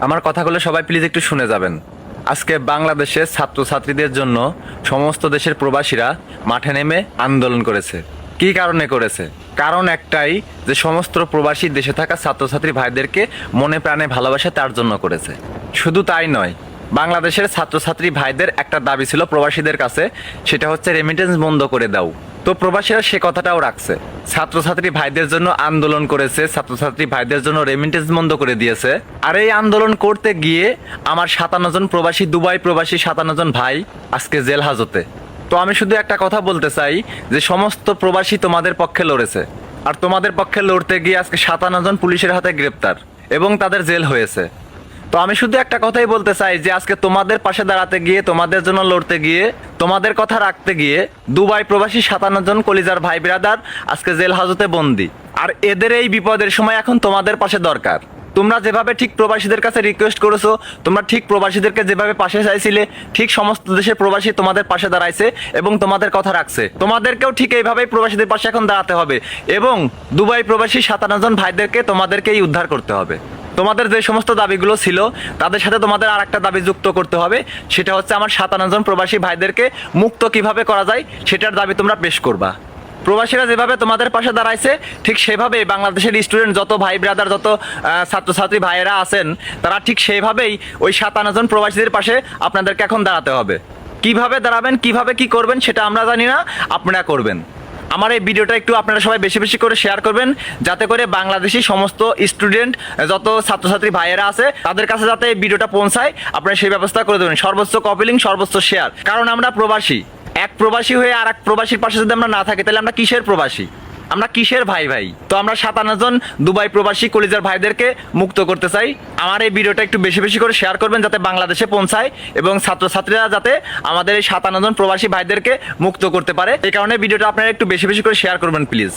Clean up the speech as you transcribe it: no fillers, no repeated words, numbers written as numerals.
আমার কথাগুলো সবাই প্লিজ একটু শুনে যাবেন। আজকে বাংলাদেশের ছাত্রছাত্রীদের জন্য সমস্ত দেশের প্রবাসীরা মাঠে নেমে আন্দোলন করেছে। কী কারণে করেছে? কারণ একটাই, যে সমস্ত প্রবাসী দেশে থাকা ছাত্রছাত্রী ভাইদেরকে মনে প্রাণে ভালোবাসে, তার জন্য করেছে। শুধু তাই নয়, বাংলাদেশের ছাত্রছাত্রী ভাইদের একটা দাবি ছিল প্রবাসীদের কাছে, সেটা হচ্ছে রেমিটেন্স বন্ধ করে দাও। তো প্রবাসীরা সে কথাটাও রাখছে, ছাত্রছাত্রী ভাইদের জন্য আন্দোলন করেছে, ছাত্রছাত্রী ভাইদের জন্য রেমিটেন্স বন্ধ করে দিয়েছে। আর এই আন্দোলন করতে গিয়ে আমার 57 জন প্রবাসী, দুবাই প্রবাসী 57 জন ভাই আজকে জেল হাজতে। তো আমি শুধু একটা কথা বলতে চাই, যে সমস্ত প্রবাসী তোমাদের পক্ষে লড়েছে, আর তোমাদের পক্ষে লড়তে গিয়ে আজকে 57 জন পুলিশের হাতে গ্রেপ্তার এবং তাদের জেল হয়েছে। তো আমি শুধু একটা কথাই বলতে চাই, যে আজকে তোমাদের পাশে দাঁড়াতে গিয়ে, তোমাদের জন্য লড়তে গিয়ে, তোমাদের কথা রাখতে গিয়ে দুবাই প্রবাসী 57 জন কলিজার ভাই ব্রাদার আজকে জেল হাজতে বন্দি। আর এদের এই বিপদের সময় এখন তোমাদের পাশে দরকার। তোমরা যেভাবে ঠিক প্রবাসীদের কাছে রিকোয়েস্ট করেছো, তোমরা ঠিক প্রবাসীদেরকে যেভাবে পাশে চাইছিলে, ঠিক সমস্ত দেশের প্রবাসী তোমাদের পাশে দাঁড়াইছে এবং তোমাদের কথা রাখছে। তোমাদেরকেও ঠিক এইভাবেই প্রবাসীদের পাশে এখন দাঁড়াতে হবে এবং দুবাই প্রবাসী 57 জন ভাইদেরকে তোমাদেরকেই উদ্ধার করতে হবে। তোমাদের যে সমস্ত দাবিগুলো ছিল, তাদের সাথে তোমাদের আর একটা দাবি যুক্ত করতে হবে, সেটা হচ্ছে আমার 57 জন প্রবাসী ভাইদেরকে মুক্ত কিভাবে করা যায় সেটার দাবি তোমরা পেশ করবা। প্রবাসীরা যেভাবে তোমাদের পাশে দাঁড়াইছে, ঠিক সেভাবেই বাংলাদেশের স্টুডেন্ট যত ভাই ব্রাদার, যত ছাত্রছাত্রী ভাইয়েরা আছেন, তারা ঠিক সেইভাবেই ওই 57 জন প্রবাসীদের পাশে আপনাদেরকে এখন দাঁড়াতে হবে। কিভাবে দাঁড়াবেন, কিভাবে কি করবেন সেটা আমরা জানি না, আপনারা করবেন। আমার এই ভিডিওটা একটু আপনারা সবাই বেশি বেশি করে শেয়ার করবেন, যাতে করে বাংলাদেশি সমস্ত স্টুডেন্ট, যত ছাত্রছাত্রী ভাইয়েরা আছে, তাদের কাছে যাতে এই ভিডিওটা পৌঁছায়, আপনারা সেই ব্যবস্থা করে দেবেন। সর্বোচ্চ কপি লিঙ্ক, সর্বোচ্চ শেয়ার। কারণ আমরা প্রবাসী, এক প্রবাসী হয়ে আর এক প্রবাসীর পাশে যদি আমরা না থাকি, তাহলে আমরা কিসের প্রবাসী, আমরা কিসের ভাই ভাই? তো আমরা 57 জন দুবাই প্রবাসী কলিজার ভাইদেরকে মুক্ত করতে চাই। আমার এই ভিডিওটা একটু বেশি বেশি করে শেয়ার করবেন, যাতে বাংলাদেশে পৌঁছায় এবং ছাত্রছাত্রীরা যাতে আমাদের এই 57 জন প্রবাসী ভাইদেরকে মুক্ত করতে পারে। এই কারণে ভিডিওটা আপনারা একটু বেশি বেশি করে শেয়ার করবেন প্লিজ।